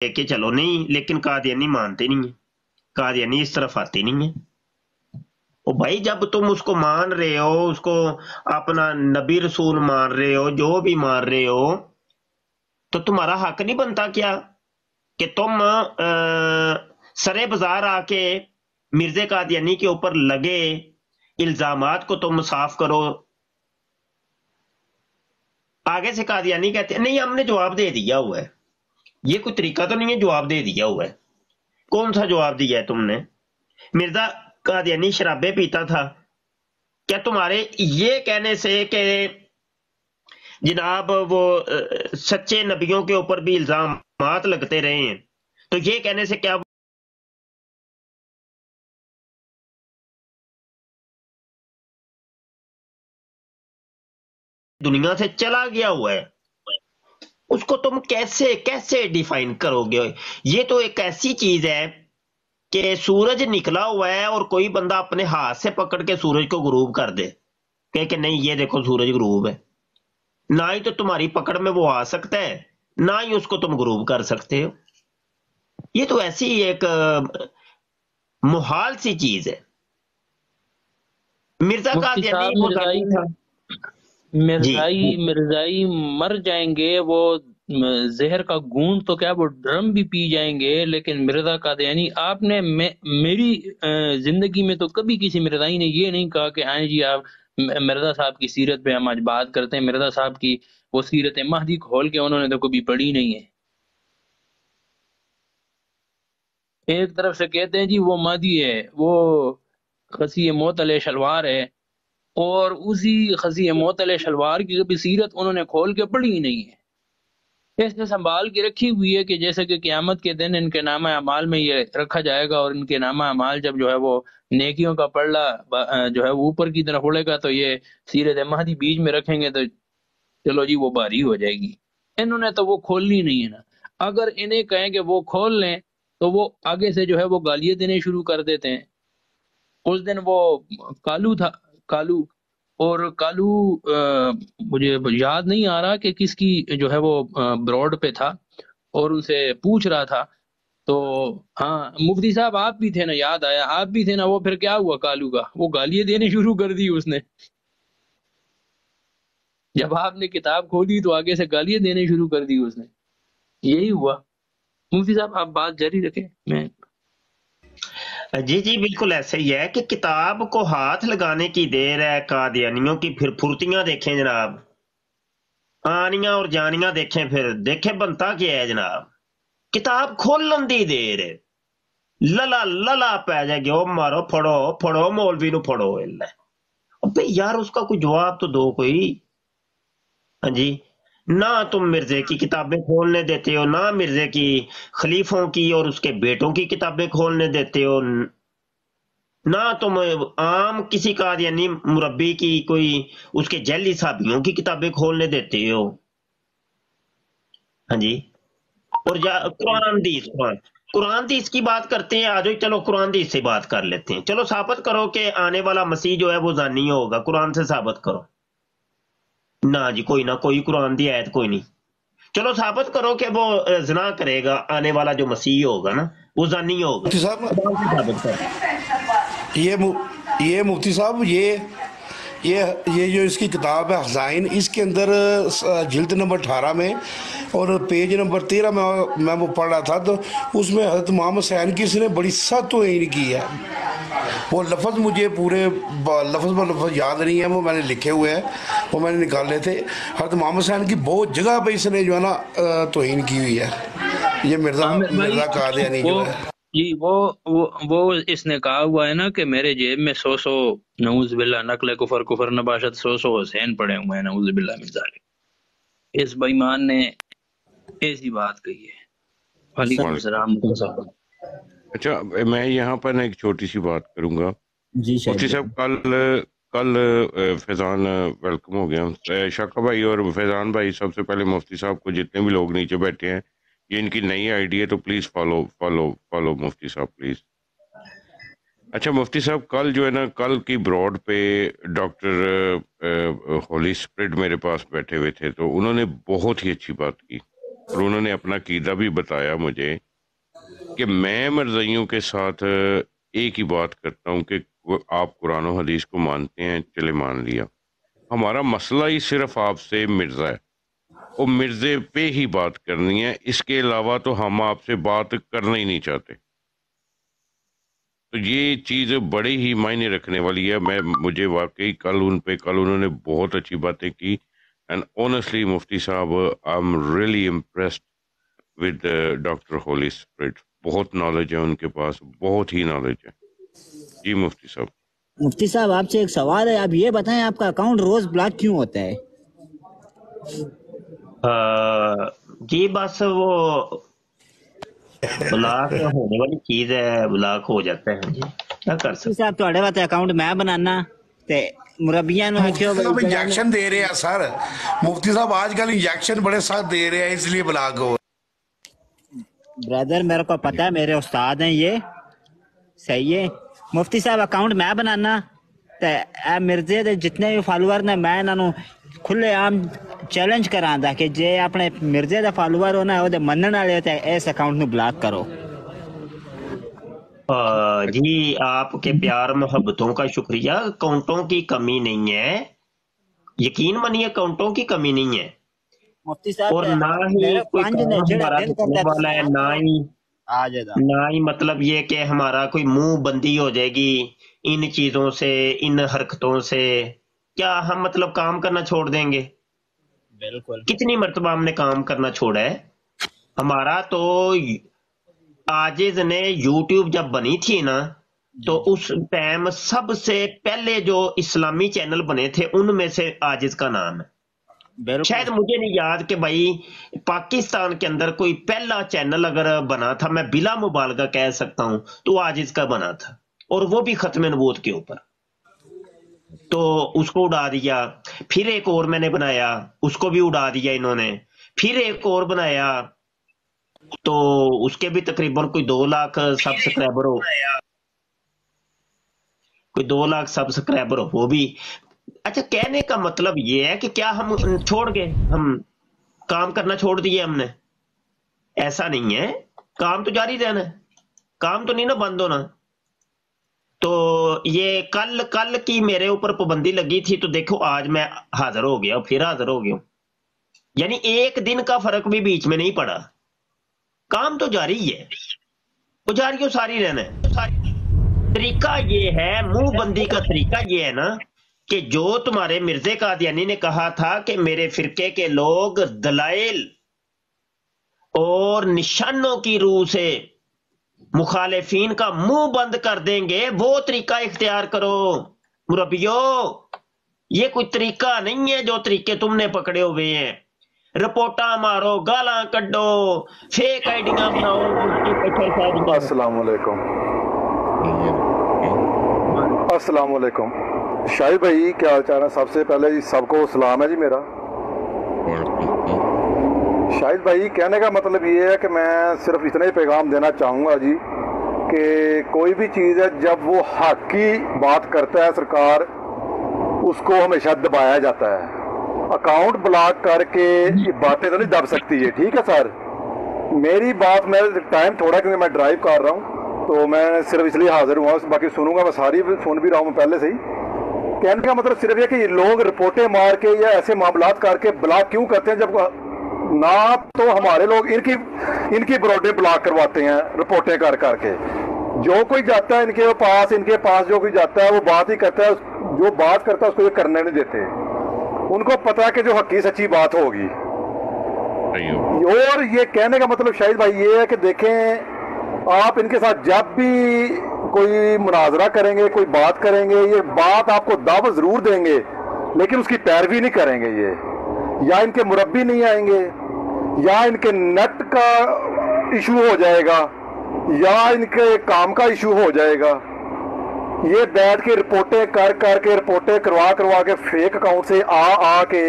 لے کے چلو نہیں، لیکن قادیانی مانتے نہیں ہیں، قادیانی اس طرف آتے نہیں ہیں۔ اور بھائی جب تم اس کو مان رہے ہو، اس کو اپنا نبی رسول مان رہے ہو، جو بھی مان رہے ہو، تو تمہارا حق نہیں بنتا کیا کہ تم سرے بازار آ کے مرزا قادیانی کے اوپر لگے الزامات کو تم صاف کرو؟ آگے سے قادیانی کہتے ہیں نہیں ہم نے جواب دے دیا ہوا ہے۔ یہ کوئی طریقہ تو نہیں ہے، جواب دے دیا ہوا ہے۔ کون سا جواب دیا ہے تم نے؟ مرزا قادیانی شرابیں پیتا تھا، کیا تمہارے یہ کہنے سے کہ جناب وہ سچے نبیوں کے اوپر بھی الزامات لگتے رہے ہیں، تو یہ کہنے سے کیا دنیا سے چلا گیا ہوا ہے؟ اس کو تم کیسے ڈیفائن کرو گے؟ یہ تو ایک ایسی چیز ہے کہ سورج نکلا ہوا ہے اور کوئی بندہ اپنے ہاتھ سے پکڑ کے سورج کو غروب کر دے کہ نہیں یہ دیکھو سورج غروب ہے، نہ ہی تو تمہاری پکڑ میں وہ آ سکتا ہے، نہ ہی اس کو تم غروب کر سکتے ہو۔ یہ تو ایسی ایک محال سی چیز ہے۔ مرزا مفتی قادیانی صاحب وہ ذاتی تھا جی۔ مرزائی مر جائیں گے، وہ زہر کا گھونٹ تو کیا وہ ڈرم بھی پی جائیں گے، لیکن مرزا قادیانی آپ نے میری زندگی میں تو کبھی کسی مرزائی نے یہ نہیں کہا کہ آئیں جی آپ مرزا صاحب کی سیرت پہ ہم آج بات کرتے ہیں۔ مرزا صاحب کی وہ سیرت مہدی کھول کے انہوں نے تو کبھی پڑھی نہیں ہے۔ ایک طرف سے کہتے ہیں جی وہ مہدی ہے، وہ خسی معطل شلوار ہے، اور اسی خسی معطل شلوار کی کبھی سیرت انہوں نے کھول کے پڑھی ہی نہیں ہے۔ اس نے سنبھال کے رکھی ہوئی ہے کہ جیسے کہ قیامت کے دن ان کے نامہ اعمال میں یہ رکھا جائے گا، اور ان کے نامہ اعمال جب جو ہے وہ نیکیوں کا پلڑا جو ہے وہ اوپر کی طرف اڑے گا تو یہ سیرت مہدی بیچ میں رکھیں گے تو چلو جی وہ بھاری ہو جائے گی۔ انہوں نے تو وہ کھولنی نہیں ہے نا۔ اگر انہیں کہیں کہ وہ کھول لیں تو وہ آگے سے جو ہے وہ گالیاں دینے شروع کر دیتے ہیں۔ اس دن وہ کالو تھا، کالو، اور کالو مجھے یاد نہیں آ رہا کہ کس کی جو ہے وہ براڈ پہ تھا، اور ان سے پوچھ رہا تھا تو ہاں مفتی صاحب آپ بھی تھے نا، یاد آیا آپ بھی تھے نا، وہ پھر کیا ہوا کالو کا؟ وہ گالیاں دینے شروع کر دی اس نے۔ جب آپ نے کتاب کھولی تو آگے سے گالیاں دینے شروع کر دی اس نے۔ یہی ہوا۔ مفتی صاحب آپ بات جاری رکھیں۔ میں جی جی بالکل ایسے ہی ہے کہ کتاب کو ہاتھ لگانے کی دیر ہے قادیانیوں کی، پھر پھرتیاں دیکھیں جناب، آنیاں اور جانیاں دیکھیں، پھر دیکھیں بنتا کیا ہے جناب۔ کتاب کھولن دی دیر ہے، للا للا پی جائے گی، او مارو پھڑو پھڑو مولوی نو پھڑو۔ ابے یار اس کا کوئی جواب تو دو کوئی۔ ہاں جی، نہ تم مرزے کی کتابیں کھولنے دیتے ہو، نہ مرزے کی خلیفوں کی اور اس کے بیٹوں کی کتابیں کھولنے دیتے ہو، نہ تم عام کسی قادیانی مربی کی کوئی اس کے جعلی صحابیوں کی کتابیں کھولنے دیتے ہو۔ ہاں جی، اور قرآن حدیث کی بات کرتے ہیں۔ آج چلو قرآن حدیث سے بات کر لیتے ہیں، چلو ثابت کرو کہ آنے والا مسیح جو ہے وہ زانی ہوگا، قرآن سے ثابت کرو۔ نہ جی کوئی نہ، کوئی قرآن دی آیت کوئی نہیں۔ چلو ثابت کرو کہ وہ زنا کرے گا، آنے والا جو مسیح ہوگا نا وہ زانی ہوگا، مفتی صاحب قرآن سے ثابت کرو۔ یہ مفتی صاحب یہ جو اس کی کتاب ہے خزائن، اس کے اندر جلد نمبر 18 میں اور پیج نمبر 13 میں وہ پڑھ رہا تھا، تو اس میں حضرت محمد حسین کی اس نے بڑی سخت توہین کی ہے۔ وہ لفظ مجھے پورے لفظ ب لفظ یاد نہیں ہے، وہ میں نے لکھے ہوئے ہیں، وہ میں نے نکالے تھے۔ حضرت محمد حسین کی بہت جگہ پہ اس نے جو ہے نا توہین کی ہوئی ہے، یہ مرزا قادیانی جو ہے جی وہ اس نے کہا ہوا ہے نا کہ میرے جیب میں 100 نعوذ باللہ نقل کفر نباشت 100 حسین پڑے ہوئے ہیں، نعوذ باللہ من ذالک۔ اس بے ایمان نے ایسی بات کہی ہے۔ وعلیکم السلام۔ اچھا میں یہاں پر ایک چھوٹی سی بات کروں گا۔ جی مفتی صاحب کل فیضان ویلکم ہو گیا، شاکہ بھائی اور فیضان بھائی، سب سے پہلے مفتی صاحب کو جتنے بھی لوگ نیچے بیٹھے ہیں، یہ ان کی نئی آئی ڈی ہے تو پلیز فالو مفتی صاحب پلیز۔ اچھا مفتی صاحب کل جو ہے نا، کل کی براڈ پہ ڈاکٹر ہولی اسپرٹ میرے پاس بیٹھے ہوئے تھے، تو انہوں نے بہت ہی اچھی بات کی۔ اور انہوں نے اپنا عقیدہ بھی بتایا مجھے کہ میں مرزائیوں کے ساتھ ایک ہی بات کرتا ہوں کہ آپ قرآن و حدیث کو مانتے ہیں، چلے مان لیا، ہمارا مسئلہ ہی صرف آپ سے مرزا ہے، وہ مرزے پہ ہی بات کرنی ہے، اس کے علاوہ تو ہم آپ سے بات کرنا ہی نہیں چاہتے۔ تو یہ چیز بڑے ہی معنی رکھنے والی ہے۔ مجھے واقعی کل انہوں نے بہت اچھی باتیں کی، اینڈ آنیسٹلی مفتی صاحب I am really impressed with doctor holy spirit, بہت نالج ہے ان کے پاس، بہت ہی نالج ہے۔ جی مفتی صاحب۔ مفتی صاحب آپ سے ایک سوال ہے، آپ یہ بتائیں آپ کا اکاؤنٹ روز بلاک کیوں ہوتا ہے؟ جی بس وہ بلاک ہونے والی چیز ہے، بلاک ہو جاتا ہے جی، کیا کر مفتی سکتے۔ صاحب تھوڑے واسطے اکاؤنٹ میں بنانا تے مربیاں نو مفتی آکھیو صاحب بھائی انجیکشن دے رہے ہیں سر، مفتی صاحب آج کل انجیکشن بڑے ساتھ دے رہے ہیں، اس لیے بلاک ہو۔ بردر میرے کو پتا ہے، میرے استاد ہیں یہ، صحیح ہے مفتی صاحب اکاؤنٹ میں بنانا تے اے مرزے دے جتنے بھی فالوور نے میں انہاں نو کھلے عام چیلنج کراندا کہ جے اپنے مرزے دا فالوور ہونا او دے منن والے تے اس اکاؤنٹ نو بلاک کرو۔ جی آپ کے پیار محبتوں کا شکریہ، اکاؤنٹوں کی کمی نہیں ہے، یقین مانیے اکاؤنٹوں کی کمی نہیں ہے، مفتی صاحب اور نہ ہی میرے کوئی 5 نے کام جڑا ہمارا دل رکنے کرتا والا ہے، آ جائے دا نہ ہی مطلب یہ کہ ہمارا کوئی منہ بندی ہو جائے گی ان چیزوں سے، ان حرکتوں سے، کیا ہم مطلب کام کرنا چھوڑ دیں گے؟ بالکل کتنی مرتبہ ہم نے کام کرنا چھوڑا ہے؟ ہمارا تو عاجز نے یوٹیوب جب بنی تھی نا تو اس ٹائم سب سے پہلے جو اسلامی چینل بنے تھے ان میں سے عاجز کا نام ہے۔ بالکل شاید مجھے نہیں یاد کہ بھائی پاکستان کے اندر کوئی پہلا چینل اگر بنا تھا، میں بلا مبالغہ کہہ سکتا ہوں تو عاجز کا بنا تھا، اور وہ بھی ختم نبوت کے اوپر، تو اس کو اڑا دیا۔ پھر ایک اور میں نے بنایا، اس کو بھی اڑا دیا انہوں نے، پھر ایک اور بنایا تو اس کے بھی تقریباً کوئی 2 لاکھ سبسکرائبر ہو، کوئی 2 لاکھ سبسکرائبر ہو وہ بھی۔ اچھا کہنے کا مطلب یہ ہے کہ کیا ہم چھوڑ گئے، ہم کام کرنا چھوڑ دیے ہم نے؟ ایسا نہیں ہے، کام تو جاری رہنا ہے، کام تو نہیں نا بند ہونا۔ تو یہ کل کی میرے اوپر پابندی لگی تھی تو دیکھو آج میں حاضر ہو گیا، پھر حاضر ہو گیا، یعنی ایک دن کا فرق بھی بیچ میں نہیں پڑا، کام تو جاری ہی ہے، وہ جاری و ساری رہنا ہے۔ طریقہ یہ ہے، منہ بندی کا طریقہ یہ ہے نا کہ جو تمہارے مرزے قادیانی نے کہا تھا کہ میرے فرقے کے لوگ دلائل اور نشانوں کی روح سے مخالفین کا منہ بند کر دیں گے، وہ طریقہ اختیار کرو مربیو۔ یہ کوئی طریقہ نہیں ہے جو طریقے تم نے پکڑے ہوئے ہیں، رپورٹاں مارو، گالاں کڈو، فیک آئیڈیاں بناؤ۔ السلام علیکم، السلام علیکم شاہد بھائی، کیا حال چال ہے؟ سب سے پہلے جی سب کو سلام ہے جی میرا۔ شاہد بھائی کہنے کا مطلب یہ ہے کہ میں صرف اتنا ہی پیغام دینا چاہوں گا جی کہ کوئی بھی چیز ہے جب وہ حق کی بات کرتا ہے سرکار، اس کو ہمیشہ دبایا جاتا ہے، اکاؤنٹ بلاک کر کے یہ باتیں تو نہیں دب سکتی ہے، ٹھیک ہے سر؟ میری بات، میں ٹائم تھوڑا کیونکہ میں ڈرائیو کر رہا ہوں تو میں صرف اس لیے حاضر ہوا، باقی سنوں گا، میں ساری سن بھی رہا ہوں پہلے سے ہی۔ کہنے کا مطلب صرف یہ کہ یہ لوگ رپورٹیں مار کے یا ایسے معاملات کر کے بلاک کیوں کرتے ہیں، جب نہ تو ہمارے لوگ ان کی بروڈیں بلاک کرواتے ہیں رپورٹیں کر کر کے۔ جو کوئی جاتا ہے ان کے پاس جو کوئی جاتا ہے وہ بات ہی کرتا ہے، جو بات کرتا ہے اس کو یہ کرنے نہیں دیتے، ان کو پتا ہے کہ جو حقیقی سچی بات ہوگی۔ اور یہ کہنے کا مطلب شاہد بھائی یہ ہے کہ دیکھیں آپ ان کے ساتھ جب بھی کوئی مناظرہ کریں گے، کوئی بات کریں گے، یہ بات آپ کو دعوت ضرور دیں گے لیکن اس کی پیروی نہیں کریں گے، یہ یا ان کے مربی نہیں آئیں گے، یا ان کے نیٹ کا ایشو ہو جائے گا، یا ان کے کام کا ایشو ہو جائے گا۔ یہ بیٹھ کے رپورٹیں کر کے رپورٹیں کروا کے فیک اکاؤنٹ سے آ کے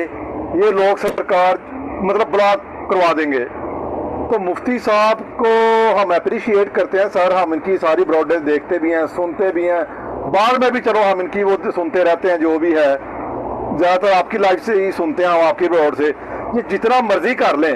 یہ لوگ سرکار مطلب بلاک کروا دیں گے۔ تو مفتی صاحب کو ہم اپریشیٹ کرتے ہیں سر، ہم ان کی ساری براڈکاسٹ دیکھتے بھی ہیں، سنتے بھی ہیں، بعد میں بھی چلو ہم ان کی وہ سنتے رہتے ہیں جو بھی ہے، زیادہ تر آپ کی لائف سے ہی سنتے ہیں ہم، آپ کی براڈ سے۔ یہ جتنا مرضی کر لیں،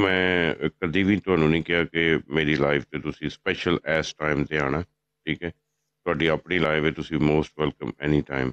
ਮੈਂ ਕਦੀ ਵੀ ਤੁਹਾਨੂੰ ਨਹੀਂ ਕਿਹਾ ਕਿ ਮੇਰੀ ਲਾਈਫ ਤੇ ਤੁਸੀਂ ਸਪੈਸ਼ਲ ਇਸ ਟਾਈਮ ਤੇ ਆਣਾ, ਠੀਕ ਹੈ, ਤੁਹਾਡੀ ਆਪਣੀ ਲਾਈਫ ਹੈ, ਤੁਸੀਂ ਮੋਸਟ ਵੈਲਕਮ ਐਨੀ ਟਾਈਮ।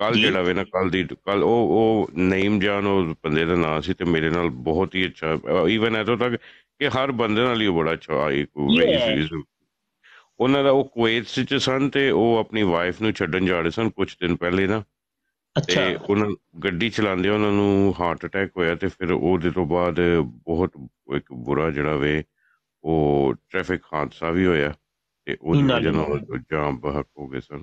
ਕੱਲ ਜਿਹੜਾ ਵੇ ਨਾ ਕੱਲ ਉਹ ਨਈਮ ਜਾਨ ਉਹ ਬੰਦੇ ਦਾ ਨਾਂ ਸੀ ਤੇ ਮੇਰੇ ਨਾਲ ਬਹੁਤ ਹੀ ਅੱਛਾ, ਈਵਨ ਇੱਥੋਂ ਤੱਕ ਕਿ ਹਰ ਬੰਦੇ ਨਾਲ ਹੀ ਉਹ ਬੜਾ ਅੱਛਾ ਉਹਨਾਂ ਦਾ। ਉਹ ਕੁਵੈਤ ਚ ਸਨ ਤੇ ਉਹ ਆਪਣੀ ਵਾਈਫ ਨੂੰ ਛੱਡਣ ਜਾ ਰਹੇ ਸਨ ਕੁਝ ਦਿਨ ਪਹਿਲੇ ਨਾ, ਤੇ ਉਹਨਾਂ ਗੱਡੀ ਚਲਾਉਂਦੇ ਉਹਨਾਂ ਨੂੰ ਹਾਰਟ ਅਟੈਕ ਹੋਇਆ ਤੇ ਫਿਰ ਉਹਦੇ ਤੋਂ ਬਾਅਦ ਬਹੁਤ ਇੱਕ ਬੁਰਾ ਜਿਹੜਾ ਵੇ ਉਹ ਟ੍ਰੈਫਿਕ ਹਾਦਸਾ ਵੀ ਹੋਇਆ ਤੇ ਉਹਦੀ ਵਜ੍ਹਾ ਨਾਲ ਜਾਮ ਬਹਕ ਹੋ ਗਏ ਸਨ।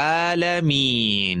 العالمين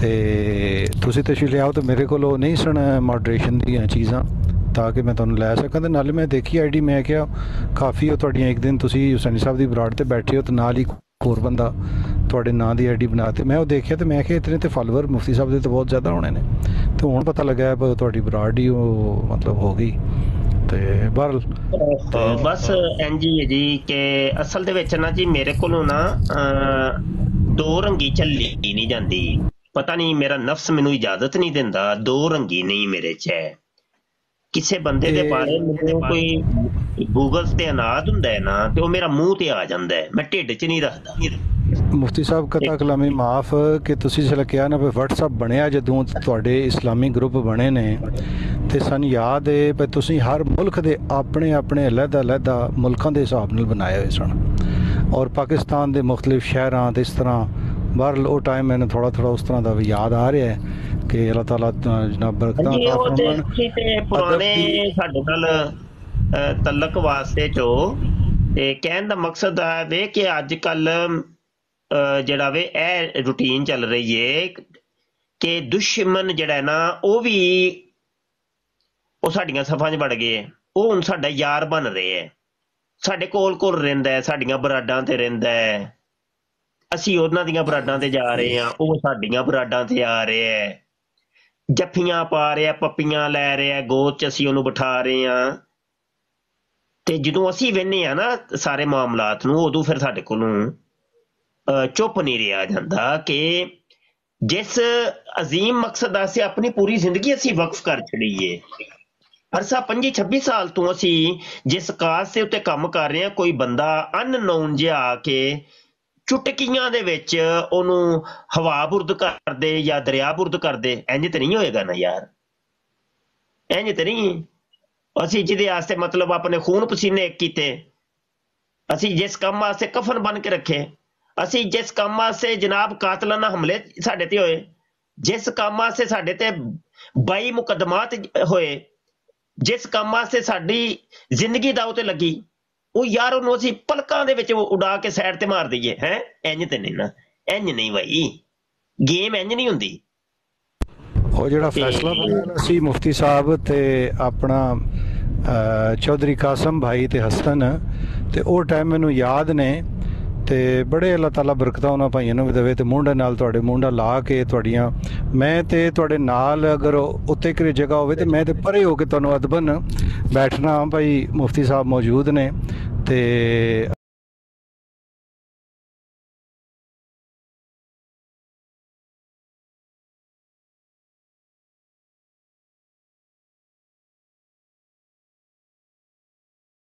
ਤੇ ਤੁਸੀਂ ਤਸ਼ਰੀਫ ਲਿਆਓ ਤੇ ਮੇਰੇ ਕੋਲ ਉਹ ਨਹੀਂ ਸਨ ਮੋਡਰੇਸ਼ਨ ਦੀਆਂ ਚੀਜ਼ਾਂ ਤਾਂ ਕਿ ਮੈਂ ਤੁਹਾਨੂੰ ਲੈ ਸਕਾਂ। ਤੇ ਨਾਲੇ ਮੈਂ ਦੇਖੀ ਆਈਡੀ, ਮੈਂ ਕਿਹਾ ਕਾਫੀ ਉਹ ਤੁਹਾਡੀਆਂ ਇੱਕ ਦਿਨ ਤੁਸੀਂ ਹੁਸੈਨੀ ਸਾਹਿਬ ਦੀ ਬਰਾਤ ਤੇ ਬੈਠੇ ਹੋ ਤੇ ਨਾਲ ਹੀ ਹੋਰ ਬੰਦਾ ਤੁਹਾਡੇ ਨਾਂ ਦੀ ਆਈਡੀ ਬਣਾ ਤੇ ਮੈਂ ਉਹ ਦੇਖਿਆ ਤੇ ਮੈਂ ਕਿਹਾ ਇਤਨੇ ਤੇ ਫਾਲੋਅਰ ਮੁਫਤੀ ਸਾਹਿਬ ਦੇ ਤਾਂ ਬਹੁਤ ਜ਼ਿਆਦਾ ਹੋਣੇ ਨੇ, ਤੇ ਹੁਣ ਪਤਾ ਲੱਗਾ ਤੁਹਾਡੀ ਬਰਾਤ ਹੀ ਉਹ ਮਤਲਬ ਹੋ ਗਈ। ਤੇ ਬਹਰਲ ਬਸ ਇੰਜ ਹੀ ਹੈ ਜੀ ਕਿ ਅਸਲ ਦੇ ਵਿੱਚ ਨਾ ਜੀ ਮੇਰੇ ਕੋਲੋਂ ਨਾ ਦੋ ਰੰਗੀ ਝੱਲੀ ਨਹੀਂ ਜਾਂਦੀ, ਪਤਾ ਨਹੀਂ ਮੇਰਾ ਨਫਸ ਮੈਨੂੰ ਇਜਾਜ਼ਤ ਨਹੀਂ ਦਿੰਦਾ, ਦੋ ਰੰਗੀ ਨਹੀਂ ਮੇਰੇ 'ਚ ਹੈ। ਕਿਸੇ ਬੰਦੇ ਦੇ ਬਾਰੇ ਮੈਨੂੰ ਕੋਈ ਗੂਗਲ ਤੇ ਅਨਾਦ ਹੁੰਦਾ ਹੈ ਨਾ ਤੇ ਉਹ ਮੇਰਾ ਮੂੰਹ ਤੇ ਆ ਜਾਂਦਾ ਹੈ, ਮੈਂ ਢਿੱਡ 'ਚ ਨਹੀਂ ਰੱਖਦਾ। ਮੁਫਤੀ ਸਾਹਿਬ ਕਤਾ ਕਲਾਮੀ ਮਾਫ ਕਿ ਤੁਸੀਂ ਜਿਹੜਾ ਕਿਹਾ ਨਾ ਵੀ WhatsApp ਬਣਿਆ ਜਦੋਂ ਤੁਹਾਡੇ ਇਸਲਾਮੀ ਗਰੁੱਪ ਬਣੇ ਨੇ ਤੇ ਸਾਨੂੰ ਯਾਦ ਹੈ ਵੀ ਤੁਸੀਂ ਹਰ ਮੁਲਕ ਦੇ ਆਪਣੇ ਆਪਣੇ ਅਲੱਗ-ਅਲੱਗ ਮੁਲਕਾਂ ਦੇ ਹਿਸਾਬ ਨਾਲ ਬਣਾਏ ਹੋਏ ਸਨ। ਔਰ ਪਾਕਿਸਤਾਨ ਦੇ ਮੁxtਲਿਫ ਸ਼ਹਿਰਾਂ ਤੇ ਇਸ ਤਰ੍ਹਾਂ ਬਹਰਲ ਉਹ ਟਾਈਮ ਮੈਨੂੰ ਥੋੜਾ ਥੋੜਾ ਉਸ ਤਰ੍ਹਾਂ ਦਾ ਵੀ ਯਾਦ ਆ ਰਿਹਾ ਹੈ ਕਿ ਅੱਲਾਹ ਤਾਲਾ ਜਨਾਬ ਬਰਕਤਾਂ ਹਾਂਜੀ, ਅਤਾ ਉਹ ਫਰਮਾਉਣ। ਤੇ ਪੁਰਾਣੇ ਸਾਡੇ ਨਾਲ ਤਲਕ ਵਾਸਤੇ ਚੋ ਤੇ ਕਹਿਣ ਦਾ ਮਕਸਦ ਹੈ ਵੇ ਕਿ ਅੱਜ ਕੱਲ ਜਿਹੜਾ ਵੇ ਇਹ ਰੂਟੀਨ ਚੱਲ ਰਹੀ ਏ ਕਿ ਦੁਸ਼ਮਣ ਜਿਹੜਾ ਨਾ ਉਹ ਵੀ ਉਹ ਸਾਡੀਆਂ ਸਫਾਂ 'ਚ ਵੜ ਗਏ ਹੈ, ਉਹ ਹੁਣ ਸਾਡਾ ਯਾਰ ਬਣ ਰਹੇ ਹੈ, ਸਾਡੇ ਕੋਲ ਕੋਲ ਰਹਿੰਦਾ ਹੈ, ਸਾਡੀਆਂ ਬਰਾਡਾਂ ਤੇ ਰਹਿੰਦਾ ਹੈ, ਅਸੀਂ ਉਹਨਾਂ ਦੀਆਂ ਬਰਾਡਾਂ ਤੇ ਜਾ ਰਹੇ ਹਾਂ, ਉਹ ਸਾਡੀਆਂ ਬਰਾਡਾਂ ਤੇ ਆ ਰਹੇ ਹੈ, ਜੱਫੀਆਂ ਪਾ ਰਿਹਾ, ਪੱਪੀਆਂ ਲੈ ਰਿਹਾ, ਗੋਦ 'ਚ ਅਸੀਂ ਉਹਨੂੰ ਬਿਠਾ ਰਹੇ ਹਾਂ। ਤੇ ਜਦੋਂ ਅਸੀਂ ਵਹਿੰਦੇ ਹਾਂ ਨਾ ਸਾਰੇ ਮਾਮਲਾਤ ਨੂੰ, ਉਦੋਂ ਫਿਰ ਸਾਡੇ ਕੋਲੋਂ ਚੁੱਪ ਨਹੀਂ ਰਿਹਾ ਜਾਂਦਾ ਕਿ ਜਿਸ ਅਜ਼ੀਮ ਮਕਸਦ ਵਾਸਤੇ ਆਪਣੀ ਪੂਰੀ ਜ਼ਿੰਦਗੀ ਅਸੀਂ ਵਕਫ ਕਰ ਛੜੀਏ, ਅਰਸਾ 25-26 ਸਾਲ ਤੋਂ ਅਸੀਂ ਜਿਸ ਕਾਜ਼ ਦੇ ਉੱਤੇ ਕੰਮ ਕਰ ਰਹੇ ਹਾਂ, ਕੋਈ ਬੰਦਾ ਅਨਨੋਨ ਜਿਹਾ ਆ ਕੇ ਚੁਟਕੀਆਂ ਦੇ ਵਿੱਚ ਉਹਨੂੰ ਹਵਾ ਬੁਰਦ ਕਰਦੇ ਜਾਂ ਦਰਿਆ ਬੁਰਦ ਕਰਦੇ, ਇੰਝ ਤੇ ਨਹੀਂ ਹੋਏਗਾ ਨਾ ਯਾਰ, ਇੰਝ ਤੇ ਨਹੀਂ। ਅਸੀਂ ਜਿਹਦੇ ਵਾਸਤੇ ਮਤਲਬ ਆਪਣੇ ਖੂਨ ਪਸੀਨੇ ਇੱਕ ਕੀਤੇ, ਅਸੀਂ ਜਿਸ ਕੰਮ ਵਾਸਤੇ ਕਫਨ ਬਣ ਕੇ ਰੱਖੇ, ਅਸੀਂ ਜਿਸ ਕੰਮ ਵਾਸਤੇ ਜਨਾਬ ਕਾਤਲਾਨਾ ਹਮਲੇ ਸਾਡੇ ਤੇ ਹੋਏ, ਜਿਸ ਕੰਮ ਵਾਸਤੇ ਸਾਡੇ ਤੇ 22 ਮੁਕੱਦਮਾਤ ਹੋਏ, ਜਿਸ ਕੰਮ ਵਾਸਤੇ ਸਾਡੀ ਜ਼ਿੰਦਗੀ ਦਾਅ ਤੇ ਲੱਗੀ, ਉਹ ਯਾਰ ਉਹਨੂੰ ਅਸੀਂ ਪਲਕਾਂ ਦੇ ਵਿੱਚ ਉਡਾ ਕੇ ਸਾਈਡ ਤੇ ਮਾਰ ਦਈਏ। ਹੈ ਇੰਝ ਤੇ ਨਹੀਂ ਨਾ, ਇੰਝ ਨਹੀਂ ਭਾਈ, ਗੇਮ ਇੰਝ ਨਹੀਂ ਹੁੰਦੀ। ਉਹ ਜਿਹੜਾ ਫੈਸਲਾ ਬਣਿਆ ਸੀ ਮੁਫਤੀ ਸਾਹਿਬ ਤੇ ਆਪਣਾ ਚੌਧਰੀ ਕਾਸਮ ਭਾਈ ਤੇ ਹਸਨ, ਤੇ ਉਹ ਟਾਈਮ ਮੈਨੂੰ ਯਾਦ ਨੇ, ਤੇ ਬੜੇ ਅੱਲਾਹ ਤਾਲਾ ਬਰਕਤਾਂ ਉਹਨਾਂ ਭਾਈਆਂ ਨੂੰ ਵੀ ਦੇਵੇ, ਤੇ ਮੁੰਡੇ ਨਾਲ ਤੁਹਾਡੇ ਮੁੰਡਾ ਲਾ ਕੇ ਤੁਹਾਡੀਆਂ, ਮੈਂ ਤੇ ਤੁਹਾਡੇ ਨਾਲ ਅਗਰ ਉੱਤੇ ਕੋਈ ਜਗ੍ਹਾ ਹੋਵੇ ਤੇ ਮੈਂ ਤੇ ਪਰੇ ਹੋ ਕੇ ਤੁਹਾਨੂੰ ਅਦਬਨ ਬੈਠਣਾ। ਭਾਈ ਮੁਫਤੀ ਸਾਹਿਬ ਮੌਜੂਦ ਨੇ ਤੇ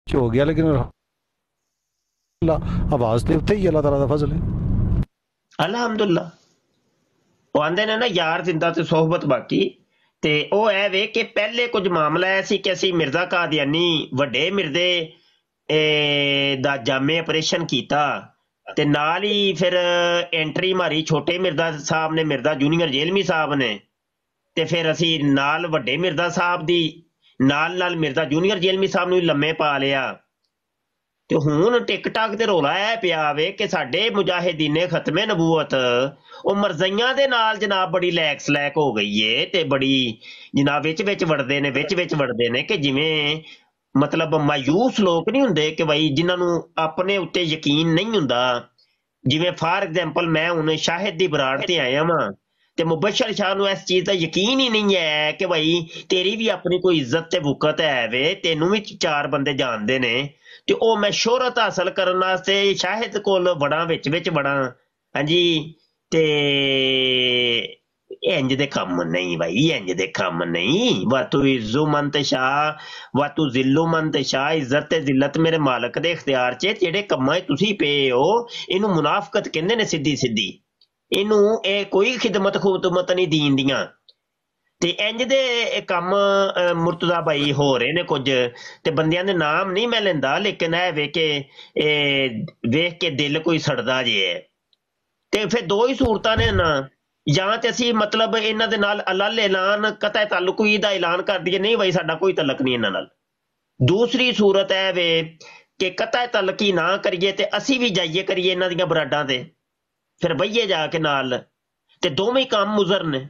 ਹੋ ਗਿਆ, ਲੇਕਿਨ ਆਵਾਜ਼ ਦੇ ਉੱਤੇ ਹੀ ਅੱਲਾਹ ਤਾਲਾ ਦਾ ਫਜ਼ਲ ਹੈ, ਅਲਹਮਦੁਲਿਲਾ। ਉਹ ਆਂਦੇ ਨੇ ਨਾ ਯਾਰ ਜ਼ਿੰਦਾ ਤੇ ਸੋਹਬਤ ਬਾਕੀ। ਤੇ ਉਹ ਐ ਵੇ ਕਿ ਪਹਿਲੇ ਕੁਝ ਮਾਮਲਾ ਐ ਸੀ ਕਿ ਅਸੀਂ ਮਿਰਜ਼ਾ ਕਾਦੀਆਨੀ ਵੱਡੇ ਮਿਰਜ਼ੇ ਦਾ ਜਾਮੇ ਆਪਰੇਸ਼ਨ ਕੀਤਾ, ਤੇ ਨਾਲ ਹੀ ਫਿਰ ਐਂਟਰੀ ਮਾਰੀ ਛੋਟੇ ਮਿਰਜ਼ਾ ਸਾਹਿਬ ਨੇ, ਮਿਰਜ਼ਾ ਜੂਨੀਅਰ ਜੇਲਮੀ ਸਾਹਿਬ ਨੇ, ਤੇ ਫਿਰ ਅਸੀਂ ਨਾਲ ਵੱਡੇ ਮਿਰਜ਼ਾ ਸਾਹਿਬ ਦੀ ਨਾਲ ਮਿਰਜ਼ਾ ਜੂਨੀਅਰ ਜੇਲਮੀ ਸਾਹਿਬ ਨੂੰ ਵੀ ਲੰਮੇ ਪਾ ਲਿਆ। ਤੇ ਹੁਣ ਟਿਕਟਾਕ ਤੇ ਰੌਲਾ ਇਹ ਪਿਆ ਵੇ ਕਿ ਸਾਡੇ ਮੁਜਾਹਿਦੀਨੇ ਖਤਮੇ ਨਬੂਵਤ ਉਹ ਮਰਜ਼ਈਆਂ ਦੇ ਨਾਲ ਜਨਾਬ ਬੜੀ ਲੈਕ ਹੋ ਗਈ ਏ, ਤੇ ਬੜੀ ਜਨਾਬ ਵਿੱਚ ਵੜਦੇ ਨੇ ਕਿ ਜਿਵੇਂ ਮਤਲਬ ਮਾਯੂਸ ਲੋਕ ਨਹੀਂ ਹੁੰਦੇ ਕਿ ਬਈ ਜਿਨ੍ਹਾਂ ਨੂੰ ਆਪਣੇ ਉੱਤੇ ਯਕੀਨ ਨਹੀਂ ਹੁੰਦਾ। ਜਿਵੇਂ ਫਾਰ ਐਗਜ਼ਾਮਪਲ ਮੈਂ ਹੁਣ ਸ਼ਾਹਿਦ ਦੀ ਬਰਾੜ ਤੇ ਆਇਆ ਵਾਂ, ਤੇ ਮੁਬਸ਼ਰ ਸ਼ਾਹ ਨੂੰ ਇਸ ਚੀਜ਼ ਦਾ ਯਕੀਨ ਹੀ ਨਹੀਂ ਹੈ ਕਿ ਬਈ ਤੇਰੀ ਵੀ ਆਪਣੀ ਕੋਈ ਇੱਜ਼ਤ ਤੇ ਵੁਕਤ ਹੈ ਵੇ, ਤੈਨੂੰ ਵੀ 4 ਬੰਦੇ ਜਾਣਦੇ ਨੇ, ਤੇ ਉਹ ਮੈਂ ਸ਼ੋਹਰਤ ਹਾਸਲ ਕਰਨ ਵਾਸਤੇ ਸ਼ਾਹਿਦ ਕੋਲ ਵੜਾਂ, ਵਿੱਚ ਵੜਾਂ। ਹਾਂਜੀ, ਤੇ ਇੰਜ ਦੇ ਕੰਮ ਨਹੀਂ ਭਾਈ, ਇੰਜ ਦੇ ਕੰਮ ਨਹੀਂ। ਵਾਤੂ ਇਜ਼ੂ ਮੰਤਸ਼ਾ ਵਾਤੂ ਜ਼ਿੱਲੂ ਮੰਤਸ਼ਾ, ਇੱਜ਼ਤ ਤੇ ਜ਼ਿਲਤ ਮੇਰੇ ਮਾਲਕ ਦੇ ਇਖਤਿਆਰ 'ਚ। ਜਿਹੜੇ ਕੰਮਾਂ 'ਚ ਤੁਸੀਂ ਪਏ ਹੋ ਇਹਨੂੰ ਮੁਨਾਫਕਤ ਕਹਿੰਦੇ ਨੇ, ਸਿੱਧੀ ਇਹਨੂੰ। ਇਹ ਕੋਈ ਖਿਦਮਤ ਖੂਦਮਤ ਨਹੀਂ ਦੀਨ ਦੀਆਂ। ਤੇ ਇੰਜ ਦੇ ਕੰਮ ਮੁਰਤਜ਼ਾ ਭਾਈ ਹੋ ਰਹੇ ਨੇ ਕੁਝ, ਤੇ ਬੰਦਿਆਂ ਦੇ ਨਾਮ ਨਹੀਂ ਮੈਂ ਲੈਂਦਾ, ਲੇਕਿਨ ਇਹ ਵੇ ਕਿ ਵੇਖ ਕੇ ਦਿਲ ਕੋਈ ਸੜਦਾ ਜੇ ਹੈ। ਤੇ ਫਿਰ 2 ਹੀ ਸੂਰਤਾਂ ਨੇ ਨਾ, ਜਾਂ ਤੇ ਅਸੀਂ ਮਤਲਬ ਇਹਨਾਂ ਦੇ ਨਾਲ ਅਲੱਲ ਐਲਾਨ ਕਤੈ ਤਾਲੁਕੀ ਦਾ ਐਲਾਨ ਕਰ ਦਈਏ, ਨਹੀਂ ਬਈ ਸਾਡਾ ਕੋਈ ਤਲਕ ਨਹੀਂ ਇਹਨਾਂ ਨਾਲ। ਦੂਸਰੀ ਸੂਰਤ ਇਹ ਵੇ ਕਿ ਕਤੈ ਤਲਕੀ ਨਾ ਕਰੀਏ ਤੇ ਅਸੀਂ ਵੀ ਜਾਈਏ ਕਰੀਏ ਇਹਨਾਂ ਦੀਆਂ ਬਰਾਡਾਂ ਤੇ, ਫਿਰ ਬਈਏ ਜਾ ਕੇ ਨਾਲ। ਤੇ ਦੋਵੇਂ ਕੰਮ ਮੁਜ਼ਰ ਨੇ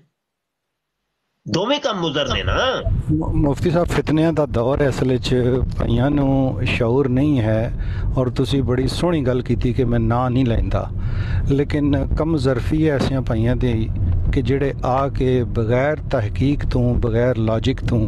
ਨਾ। ਮੁਫਤੀ ਸਾਹਿਬ ਫਿਤਨਿਆਂ ਦਾ ਦੌਰ ਅਸਲ 'ਚ ਭਾਈਆਂ ਨੂੰ ਸ਼ਊਰ ਨਹੀਂ ਹੈ, ਔਰ ਤੁਸੀਂ ਬੜੀ ਸੋਹਣੀ ਗੱਲ ਕੀਤੀ ਕਿ ਮੈਂ ਨਾਂ ਨਹੀਂ ਲੈਂਦਾ, ਲੇਕਿਨ ਕਮ ਜ਼ਰਫੀ ਹੈ ਐਸੀਆਂ ਭਾਈਆਂ ਦੀ ਕਿ ਜਿਹੜੇ ਆ ਕੇ ਬਗੈਰ ਤਹਿਕੀਕ ਤੋਂ, ਬਗੈਰ ਲੌਜਿਕ ਤੋਂ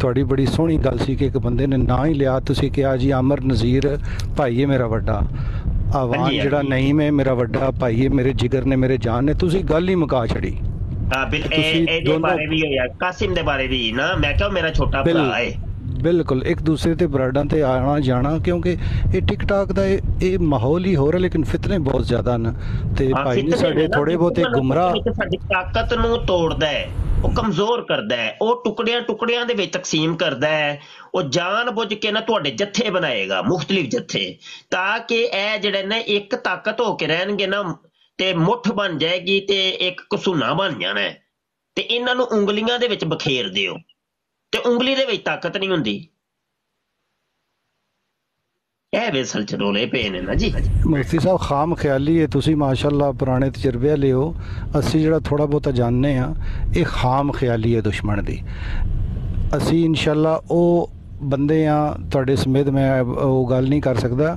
ਤੁਹਾਡੀ ਬੜੀ ਸੋਹਣੀ ਗੱਲ ਸੀ ਕਿ ਇੱਕ ਬੰਦੇ ਨੇ ਨਾਂ ਹੀ ਲਿਆ, ਤੁਸੀਂ ਕਿਹਾ ਜੀ ਆਮਰ ਨਜ਼ੀਰ ਭਾਈ ਹੈ ਮੇਰਾ ਵੱਡਾ, ਆਵਾਨ ਜਿਹੜਾ ਨਈਮ ਹੈ ਮੇਰਾ ਵੱਡਾ ਭਾਈ ਹੈ, ਮੇਰੇ ਜਿਗਰ ਨੇ, ਮੇਰੇ ਜਾਨ ਨੇ, ਤੁਸੀਂ ਗੱਲ ਹੀ ਮੁਕਾ ਛੜੀ। ਇਹਦੇ ਬਾਰੇ ਵੀ ਹੋਇਆ, ਕਾਸਿਮ ਦੇ ਬਾਰੇ ਵੀ ਨਾ, ਮੈਂ ਕਿਹਾ ਮੇਰਾ ਛੋਟਾ ਭਰਾ ਹੈ। ਬਿਲਕੁਲ ਇੱਕ ਦੂਸਰੇ ਤੇ ਬਰਾਡਾਂ ਤੇ ਆਣਾ ਜਾਣਾ, ਕਿਉਂਕਿ ਇਹ ਟਿਕਟਾਕ ਦਾ ਇਹ ਮਾਹੌਲ ਹੀ ਹੋ ਰਿਹਾ, ਲੇਕਿਨ ਫਿਤਨੇ ਬਹੁਤ ਜ਼ਿਆਦਾ ਨੇ। ਤੇ ਭਾਈ ਨੇ ਸਾਡੇ ਥੋੜੇ ਬਹੁਤੇ ਗੁੰਮਰਾਹ ਸਾਡੀ ਤਾਕਤ ਨੂੰ ਤੋੜਦਾ ਹੈ। ਉਹ ਕਮਜ਼ੋਰ ਕਰਦਾ ਹੈ, ਉਹ ਟੁਕੜਿਆਂ ਟੁਕੜਿਆਂ ਦੇ ਵਿੱਚ ਤਕਸੀਮ ਕਰਦਾ ਹੈ, ਉਹ ਜਾਣ ਬੁੱਝ ਕੇ ਨਾ ਤੁਹਾਡੇ ਜੱਥੇ ਬਣਾਏਗਾ, ਮੁਖਤਲਿਫ ਜੱਥੇ, ਤਾਂ ਕਿ ਇਹ ਜਿਹੜੇ ਨੇ ਇੱਕ ਤਾਕਤ ਹੋ ਕੇ ਰਹਿਣਗੇ ਨਾ, ਤੇ ਮੁੱਠ ਬਣ ਜਾਏਗੀ ਤੇ ਇੱਕ ਕਸੂਨਾ ਬਣ ਜਾਣਾ ਹੈ, ਤੇ ਇਹਨਾਂ ਨੂੰ ਉਂਗਲੀਆਂ ਦੇ ਵਿੱਚ ਬਖੇਰ ਦਿਓ, ਤੇ ਉਂਗਲੀ ਦੇ ਵਿੱਚ ਤਾਕਤ ਨਹੀਂ ਹੁੰਦੀ। ਇਹ ਵੇ ਅਸਲ ਚ ਰੋਲੇ ਪਏ ਨੇ ਨਾ ਜੀ। ਮੁਫਤੀ ਸਾਹਿਬ ਖਾਮ ਖਿਆਲੀ ਹੈ, ਤੁਸੀਂ ਮਾਸ਼ਾਅੱਲਾ ਪੁਰਾਣੇ ਤਜਰਬੇ ਵਾਲੇ ਹੋ, ਅਸੀਂ ਜਿਹੜਾ ਥੋੜਾ ਬਹੁਤਾ ਜਾਣਦੇ ਹਾਂ ਇਹ ਖਾਮ ਖਿਆਲੀ ਹੈ ਦੁਸ਼ਮਣ ਦੀ। ਅਸੀਂ ਇਨਸ਼ਾਅੱਲਾ ਉਹ ਬੰਦੇ ਆ ਤੁਹਾਡੇ ਸਮੇਤ, ਮੈਂ ਉਹ ਗੱਲ ਨਹੀਂ ਕਰ ਸਕਦਾ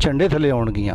ਝੰਡੇ ਥੱਲੇ ਆਉਣਗੀਆਂ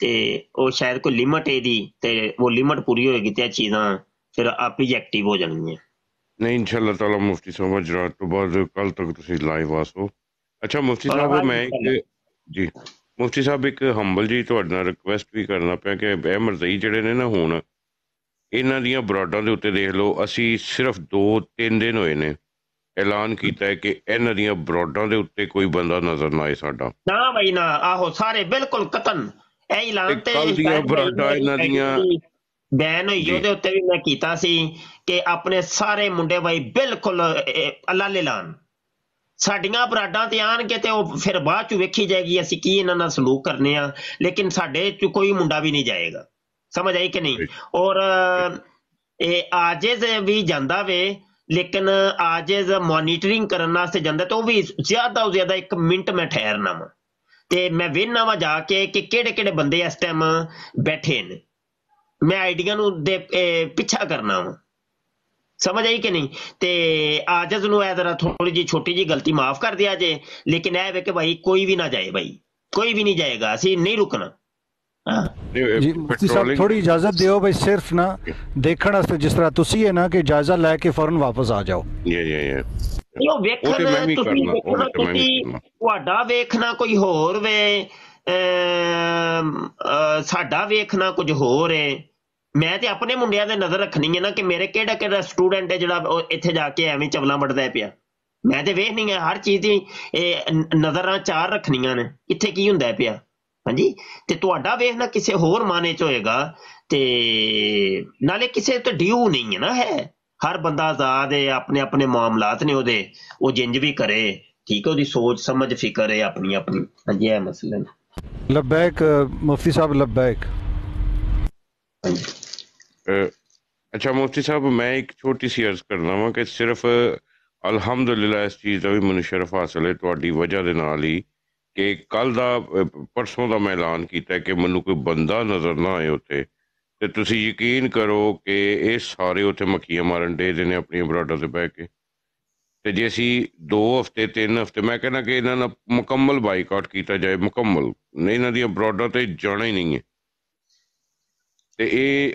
ਤੇ ਉਹ ਸ਼ਾਇਦ ਕੋਈ ਲਿਮਟ ਇਹਦੀ, ਤੇ ਉਹ ਲਿਮਟ ਪੂਰੀ ਹੋਏਗੀ ਤੇ ਇਹ ਚੀਜ਼ਾਂ ਫਿਰ ਆਪ ਹੀ ਐਕਟਿਵ ਹੋ ਜਾਣਗੀਆਂ। ਨਹੀਂ ਇਨਸ਼ਾਅੱਲਾ ਤਾਲਾ ਮੁਫਤੀ ਸਾਹਿਬ ਜਰਾਤ ਤੋਂ ਬਾਅਦ ਕੱਲ ਤੱਕ ਤੁਸੀਂ ਲਾਈਵ ਆਸੋ। ਅੱਛਾ ਮੁਫਤੀ ਸਾਹਿਬ, ਮੈਂ ਇੱਕ ਜੀ ਮੁਫਤੀ ਸਾਹਿਬ ਇੱਕ ਹੰਬਲ ਜੀ ਤੁਹਾਡੇ ਨਾਲ ਰਿਕੁਐਸਟ ਵੀ ਕਰਨਾ ਪਿਆ ਕਿ ਇਹ ਮਰਜ਼ਈ ਜਿਹੜੇ ਨੇ ਨਾ, ਹੁਣ ਇਹਨਾਂ ਦੀਆਂ ਬਰਾਡਾਂ ਦੇ ਉੱਤੇ ਦੇਖ ਲਓ, ਅਸੀਂ ਸਿਰਫ 2-3 ਦਿਨ ਹੋਏ ਨੇ ਐਲਾਨ ਕੀਤਾ ਹੈ ਕਿ ਇਹਨਾਂ ਦੀਆਂ ਬਰਾਡਾਂ ਦੇ ਉੱਤੇ ਕੋਈ ਬੰਦਾ ਨਜ਼ਰ ਨਾ ਆਏ ਸਾਡਾ। ਨਾ ਬਈ ਨਾ, ਆਹੋ ਸਾਰੇ ਬਿਲਕੁਲ ਕਤਨ ਐਲਾਨ ਤੇ ਬੈਨ ਹੋਈ, ਉਹਦੇ ਉੱਤੇ ਵੀ ਮੈਂ ਕੀਤਾ ਸੀ ਕਿ ਆਪਣੇ ਸਾਰੇ ਮੁੰਡੇ ਬਾਈ ਬਿਲਕੁਲ ਅੱਲਾ ਲੈ ਲਾਣ, ਸਾਡੀਆਂ ਬਰਾਡਾਂ ਤੇ ਆਣਗੇ ਤੇ ਉਹ ਫਿਰ ਬਾਅਦ ਚ ਵੇਖੀ ਜਾਏਗੀ ਅਸੀਂ ਕੀ ਇਹਨਾਂ ਨਾਲ ਸਲੂਕ ਕਰਨੇ ਆ, ਲੇਕਿਨ ਸਾਡੇ ਚ ਕੋਈ ਮੁੰਡਾ ਵੀ ਨਹੀਂ ਜਾਏਗਾ, ਸਮਝ ਆਈ ਕਿ ਨਹੀਂ। ਔਰ ਇਹ ਆਜਿਜ਼ ਵੀ ਜਾਂਦਾ ਵੇ, ਲੇਕਿਨ ਆਜਿਜ਼ ਮੋਨੀਟਰਿੰਗ ਕਰਨ ਵਾਸਤੇ ਜਾਂਦਾ, ਤੇ ਉਹ ਵੀ ਜ਼ਿਆਦਾ ਤੋਂ ਜ਼ਿਆਦਾ 1 ਮਿੰਟ ਮੈਂ ਠਹਿਰਨਾ ਵਾ, ਤੇ ਮੈਂ ਵੇਖਣਾ ਵਾ ਜਾ ਕੇ ਕਿ ਕਿਹੜੇ ਕਿਹੜੇ ਬੰਦੇ ਇਸ ਟਾਈਮ ਬੈਠੇ ਨੇ, ਮੈਂ ਆਈਡੀਆਂ ਨੂੰ ਦੇ ਪਿੱਛਾ ਕਰਨਾ ਵਾ, ਸਮਝ ਆਈ ਕਿ ਨਹੀਂ। ਤੇ ਆਜਜ਼ ਨੂੰ ਇਹ ਜ਼ਰਾ ਥੋੜੀ ਜਿਹੀ ਛੋਟੀ ਜਿਹੀ ਗਲਤੀ ਮਾਫ ਕਰ ਦਿਆ ਜੇ, ਲੇਕਿਨ ਇਹ ਵੇ ਕਿ ਭਾਈ ਕੋਈ ਵੀ ਨਾ ਜਾਏ, ਭਾਈ ਕੋਈ ਵੀ ਨਹੀਂ ਜਾਏਗਾ, ਅਸੀਂ ਨਹੀਂ ਰੁਕਣਾ। ਜੀ ਮੁਫਤੀ ਸਾਹਿਬ ਥੋੜੀ ਇਜਾਜ਼ਤ ਦਿਓ ਬਈ, ਸਿਰਫ ਨਾ ਦੇਖਣ ਵਾਸਤੇ, ਜਿਸ ਤਰ੍ਹਾਂ ਤੁਸੀਂ ਹੈ ਨਾ ਕਿ ਜਾਇਜ਼ਾ ਲੈ ਕੇ ਫੌਰਨ ਵਾਪਸ ਆ ਜਾਓ। ਉਹ ਵੇਖਣ ਤੁਸੀਂ ਤੁਹਾਡਾ ਵੇਖਣਾ ਕੋਈ ਹੋਰ ਵੇ, ਸਾਡਾ ਵੇਖਣਾ ਕੁਝ ਹੋਰ ਏ। ਮੈਂ ਤੇ ਆਪਣੇ ਮੁੰਡਿਆਂ ਦੇ ਨਜ਼ਰ ਰੱਖਣੀ ਹੈ ਨਾ ਕਿ ਮੇਰੇ ਕਿਹੜਾ ਕਿਹੜਾ ਸਟੂਡੈਂਟ ਹੈ ਜਿਹੜਾ ਇੱਥੇ ਜਾ ਕੇ ਐਵੇਂ ਚਵਲਾ ਮੜਦਾ ਪਿਆ, ਮੈਂ ਤੇ ਵੇਖਣੀ ਹੈ ਹਰ ਚੀਜ਼ ਦੀ ਨਜ਼ਰਾਂ 4 ਰੱਖਣੀਆਂ ਨੇ, ਇੱਥੇ ਕੀ ਹੁੰਦਾ ਪਿਆ। ਹਾਂਜੀ, ਤੇ ਤੁਹਾਡਾ ਵੇਖਣਾ ਕਿਸੇ ਹੋਰ ਮਾਨੇ ਚ ਹੋਏਗਾ, ਤੇ ਨਾਲੇ ਕਿਸੇ ਤੇ ਡਿਊ ਨਹੀਂ ਹੈ ਨਾ, ਹੈ ਹਰ ਬੰਦਾ ਆਜ਼ਾਦ ਹੈ, ਆਪਣੇ ਆਪਣੇ ਮਾਮਲਾਤ ਨੇ ਉਹਦੇ, ਉਹ ਜਿੰਜ ਵੀ ਕਰੇ, ਠੀਕ ਹੈ, ਉਹਦੀ ਸੋਚ ਸਮਝ ਫਿਕਰ ਹੈ ਆਪਣੀ ਆਪਣੀ। ਹਾਂਜੀ ਇਹ ਮਸਲਾ ਨੇ। ਲਬੈਕ ਮੁਫਤੀ ਸਾਹਿਬ, ਲਬੈਕ। ਅੱਛਾ ਮੁਫਤੀ ਸਾਹਿਬ, ਮੈਂ ਇੱਕ ਛੋਟੀ ਸੀ ਅਰਜ਼ ਕਰਨਾ ਵਾ ਕਿ ਸਿਰਫ ਅਲਹਮਦੁਲਿਲਾ ਇਸ ਚੀਜ਼ ਦਾ ਵੀ ਮੈਨੂੰ ਸ਼ਰਫ ਹਾਸਲ ਹੈ ਤੁਹਾਡੀ ਵਜ੍ਹਾ ਦੇ ਨਾਲ ਹੀ, ਕਿ ਕੱਲ ਦਾ ਪਰਸੋਂ ਦਾ ਮੈਂ ਐਲਾਨ ਕੀਤਾ ਕਿ ਮੈਨੂੰ ਕੋਈ ਬੰਦਾ ਨਜ਼ਰ ਨਾ ਆਏ ਉੱਥੇ, ਤੇ ਤੁਸੀਂ ਯਕੀਨ ਕਰੋ ਕਿ ਇਹ ਸਾਰੇ ਉੱਥੇ ਮੱਖੀਆਂ ਮਾਰਨ ਡੇ ਦੇ ਨੇ ਆਪਣੀਆਂ ਬਰਾਡਾਂ ਤੇ ਬਹਿ ਕੇ। ਤੇ ਜੇ ਅਸੀਂ 2 ਹਫ਼ਤੇ 3 ਹਫ਼ਤੇ, ਮੈਂ ਕਹਿੰਦਾ ਕਿ ਇਹਨਾਂ ਦਾ ਮੁਕੰਮਲ ਬਾਈਕਾਟ ਕੀਤਾ ਜਾਏ, ਮੁਕੰਮਲ, ਇਹਨਾਂ ਦੀਆਂ ਬਰਾਡਾਂ ਤੇ ਜਾਣਾ ਹੀ ਨਹੀਂ ਹੈ। ਤੇ ਇਹ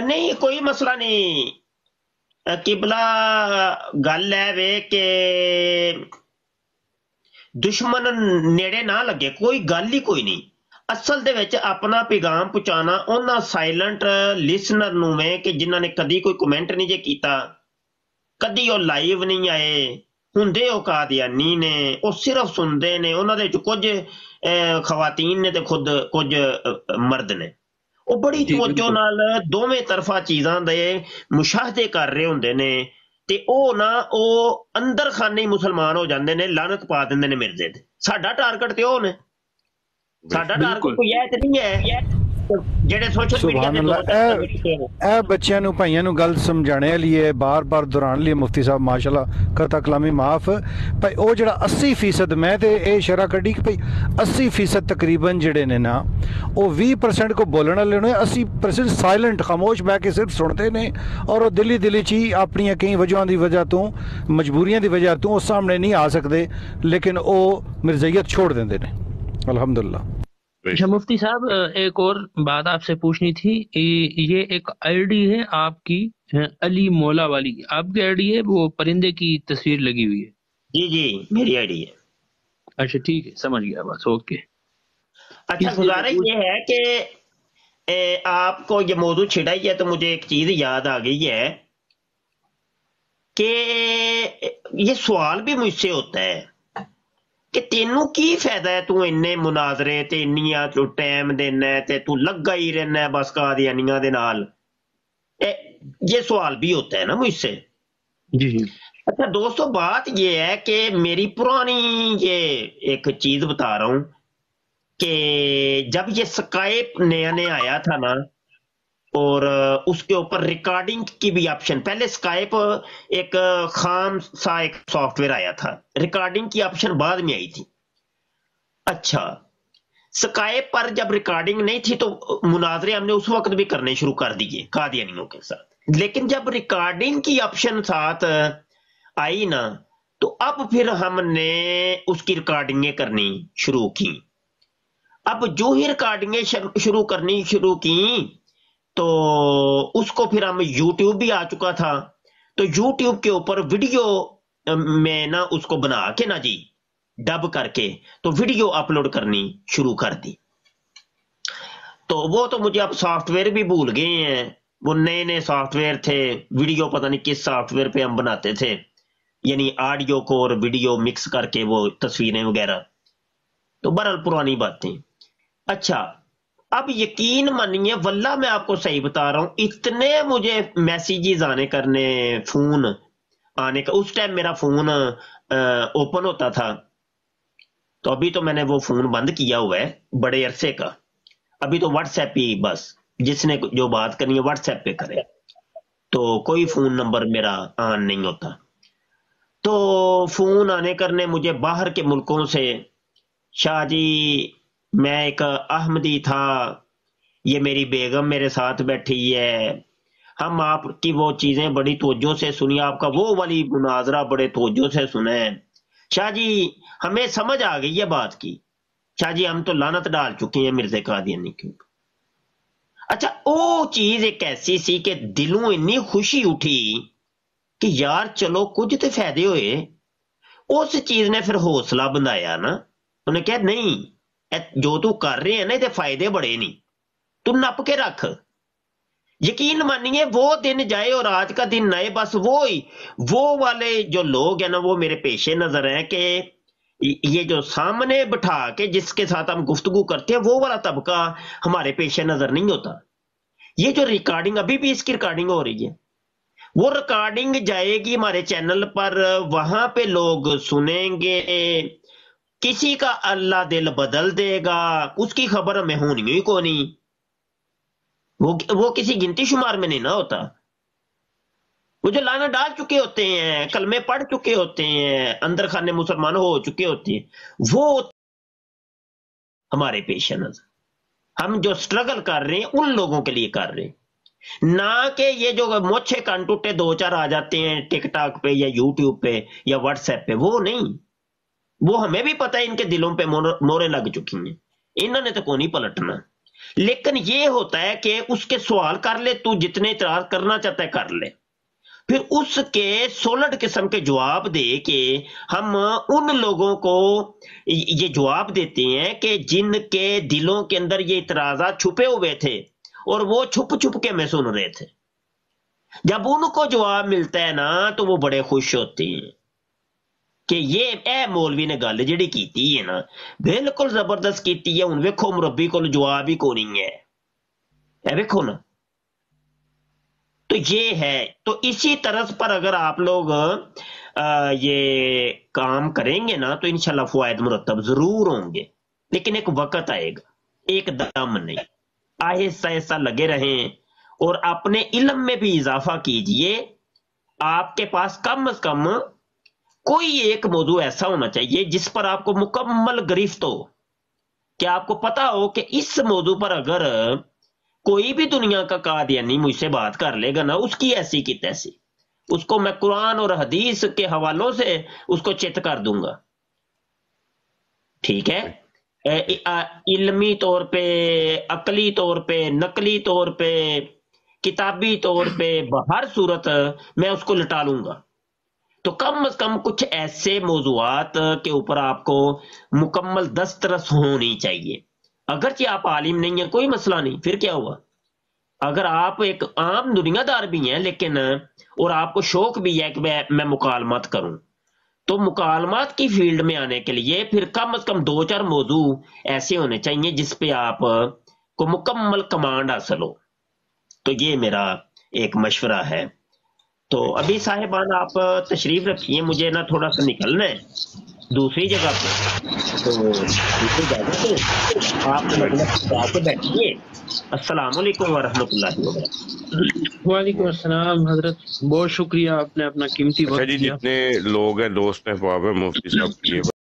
نہیں کوئی مسئلہ نہیں قبلہ گل ہے وے کہ دشمن نیڑے نہ لگے کوئی گل ہی کوئی نہیں اصل دے وچ اپنا پیغام پہنچانا انہاں سائلنٹ لسنر نوں میں کہ جنہاں نے کدی کوئی کمنٹ نہیں جے کیتا کدی وہ لائیو نہیں آئے ہندے وہ قادیانی نے وہ صرف سنتے نے انہاں دے وچ کچھ خواتین نے تے خود کچھ مرد نے وہ بڑی توجہ نال دوویں طرفہ چیزاں دے مشاہدے کر رہے ہوندے نے تے او نا او اندر خانے مسلمان ہو جاندے نے لعنت پا دیندے نے مرزے تے ساڈا ٹارگٹ تے او نے ساڈا ٹارگٹ کوئی ہے تے نہیں ہے جڑے سوشل میڈیا سبحان اللہ اے بچیاں نو بھائیاں نو گل سمجھانے لیے بار بار دوران لیے مفتی صاحب ماشاءاللہ کرتا کلامی معاف بھائی او جڑا 80% میں تے اے شرح کڈی کہ بھائی 80% تقریباً جڑے نے نا او 20% کو بولن والے نے 80% سائلنٹ خاموش بہ کے صرف سنتے نے اور وہ دلی چی اپنی کئی وجہاں دی وجہ تو مجبوریاں دی وجہ تو سامنے نہیں آ سکتے لیکن او مرزیت چھوڑ دیندے نے الحمدللہ. اچھا مفتی صاحب ایک اور بات آپ سے پوچھنی تھی یہ ایک آئی ڈی ہے آپ کی علی مولا والی آپ کی آئی ڈی ہے وہ پرندے کی تصویر لگی ہوئی ہے جی میری آئی ڈی ہے. اچھا ٹھیک ہے سمجھ گیا بس اوکے. اچھا گزارش یہ ہے کہ آپ کو یہ موضوع چھڑا ہی ہے تو مجھے ایک چیز یاد آ گئی ہے کہ یہ سوال بھی مجھ سے ہوتا ہے کہ تینوں کی فائدہ ہے تو انے مناظرے تے انیاں تو ٹائم دینا ہے تے تو لگا ہی رہنا ہے بس قادیانیاں دے نال یہ سوال بھی ہوتا ہے نا مجھ سے. جی اچھا دوستو بات یہ ہے کہ میری پرانی یہ ایک چیز بتا رہا ہوں کہ جب یہ سکائپ نیا آیا تھا نا اور اس کے اوپر ریکارڈنگ کی بھی آپشن پہلے سکائپ ایک خام سا ایک سافٹ ویئر آیا تھا ریکارڈنگ کی آپشن بعد میں آئی تھی. اچھا سکائپ پر جب ریکارڈنگ نہیں تھی تو مناظرے ہم نے اس وقت بھی کرنے شروع کر دیے قادیانیوں کے ساتھ لیکن جب ریکارڈنگ کی آپشن ساتھ آئی نا تو اب پھر ہم نے اس کی ریکارڈنگیں کرنی شروع کی. اب جو ہی ریکارڈنگیں شروع کرنی شروع کی تو اس کو پھر ہم یوٹیوب بھی آ چکا تھا تو یوٹیوب کے اوپر ویڈیو میں نا اس کو بنا کے نا جی ڈب کر کے تو ویڈیو اپلوڈ کرنی شروع کر دی. تو وہ تو مجھے اب سافٹ ویئر بھی بھول گئے ہیں وہ نئے سافٹ ویئر تھے ویڈیو پتہ نہیں کس سافٹ ویئر پہ ہم بناتے تھے یعنی آڈیو کو اور ویڈیو مکس کر کے وہ تصویریں وغیرہ تو بہرحال پرانی باتیں. اچھا اب یقین مانیے واللہ میں آپ کو صحیح بتا رہا ہوں اتنے مجھے میسیجز آنے کرنے فون آنے کا اس ٹائم میرا فون اوپن ہوتا تھا تو ابھی تو میں نے وہ فون بند کیا ہوا ہے بڑے عرصے کا ابھی تو واٹس ایپ ہی بس جس نے جو بات کرنی ہے واٹس ایپ پہ کرے تو کوئی فون نمبر میرا آن نہیں ہوتا. تو فون آنے کرنے مجھے باہر کے ملکوں سے شاہ جی میں ایک احمدی تھا یہ میری بیگم میرے ساتھ بیٹھی ہے ہم آپ کی وہ چیزیں بڑی توجہ سے سنی آپ کا وہ والی مناظرہ بڑے توجہ سے سنیں شاہ جی ہمیں سمجھ آ گئی ہے بات کی شاہ جی ہم تو لعنت ڈال چکے ہیں مرزا قادیانی کے اوپر. اچھا وہ چیز ایک ایسی سی کہ دلوں اتنی خوشی اٹھی کہ یار چلو کچھ تو فائدے ہوئے اس چیز نے پھر حوصلہ بندھایا نا انہیں کہا نہیں جو تو کر رہے ہیں نا یہ فائدے بڑے نہیں تو نپ کے رکھ. یقین مانیے وہ دن جائے اور آج کا دن نئے بس وہ والے جو لوگ ہیں نا وہ میرے پیش نظر ہیں کہ یہ جو سامنے بٹھا کے جس کے ساتھ ہم گفتگو کرتے ہیں وہ والا طبقہ ہمارے پیش نظر نہیں ہوتا. یہ جو ریکارڈنگ ابھی بھی اس کی ریکارڈنگ ہو رہی ہے وہ ریکارڈنگ جائے گی ہمارے چینل پر وہاں پہ لوگ سنیں گے کسی کا اللہ دل بدل دے گا اس کی خبر ہمیں ہونی ہی کو نہیں وہ کسی گنتی شمار میں نہیں نہ ہوتا. وہ جو لعنت ڈال چکے ہوتے ہیں کلمے پڑھ چکے ہوتے ہیں اندر خانے مسلمان ہو چکے ہوتے ہیں وہ ہمارے پیش نظر ہم جو سٹرگل کر رہے ہیں ان لوگوں کے لیے کر رہے ہیں نہ کہ یہ جو موچھے کان ٹوٹے دو چار آ جاتے ہیں ٹک ٹاک پہ یا یوٹیوب پہ یا واٹس ایپ پہ وہ نہیں. وہ ہمیں بھی پتہ ہے ان کے دلوں پہ مورے لگ چکی ہیں انہوں نے تو کو نہیں پلٹنا. لیکن یہ ہوتا ہے کہ اس کے سوال کر لے، تو جتنے اعتراض کرنا چاہتا ہے کر لے، پھر اس کے سولڈ قسم کے جواب دے کہ ہم ان لوگوں کو یہ جواب دیتے ہیں کہ جن کے دلوں کے اندر یہ اعتراضات چھپے ہوئے تھے اور وہ چھپ چھپ کے میں سن رہے تھے، جب ان کو جواب ملتا ہے نا تو وہ بڑے خوش ہوتے ہیں کہ یہ اے مولوی نے گل جڑی کیتی ہے نا بالکل زبردست کیتی ہے، ہن ویکھو مربی کول جواب ہی کوئی نہیں ہے، اے ویکھو نا۔ تو یہ ہے، تو اسی طرز پر اگر آپ لوگ یہ کام کریں گے نا تو انشاءاللہ فوائد مرتب ضرور ہوں گے، لیکن ایک وقت آئے گا، ایک دم نہیں، آہستہ آہستہ لگے رہیں اور اپنے علم میں بھی اضافہ کیجئے۔ آپ کے پاس کم از کم کوئی ایک موضوع ایسا ہونا چاہیے جس پر آپ کو مکمل گرفت ہو، کہ آپ کو پتا ہو کہ اس موضوع پر اگر کوئی بھی دنیا کا قادیانی مجھ سے بات کر لے گا نا، اس کی ایسی کی تیسی، اس کو میں قرآن اور حدیث کے حوالوں سے اس کو چت کر دوں گا، ٹھیک ہے؟ علمی طور پہ، عقلی طور پہ، نقلی طور پہ، کتابی طور پہ، بہر صورت میں اس کو لٹا لوں گا۔ تو کم از کم کچھ ایسے موضوعات کے اوپر آپ کو مکمل دسترس ہونی چاہیے۔ اگرچہ آپ عالم نہیں ہیں کوئی مسئلہ نہیں، پھر کیا ہوا؟ اگر آپ ایک عام دنیا دار بھی ہیں لیکن اور آپ کو شوق بھی ہے کہ میں مکالمات کروں، تو مکالمات کی فیلڈ میں آنے کے لیے پھر کم از کم 2-4 موضوع ایسے ہونے چاہیے جس پہ آپ کو مکمل کمانڈ حاصل ہو۔ تو یہ میرا ایک مشورہ ہے۔ تو ابھی صاحبان آپ تشریف رکھیے، مجھے نا تھوڑا سا نکلنا ہے دوسری جگہ پہ، تو دوسری جگہ پہ آپ جا کے بیٹھیے۔ السلام علیکم ورحمۃ اللہ وبرکاتہ۔ وعلیکم السلام حضرت، بہت شکریہ، آپ نے اپنا قیمتی اچھا وقت جی، دیا۔ جتنے لوگ ہیں دوست احباب ہیں مفتی صاحب کی یہ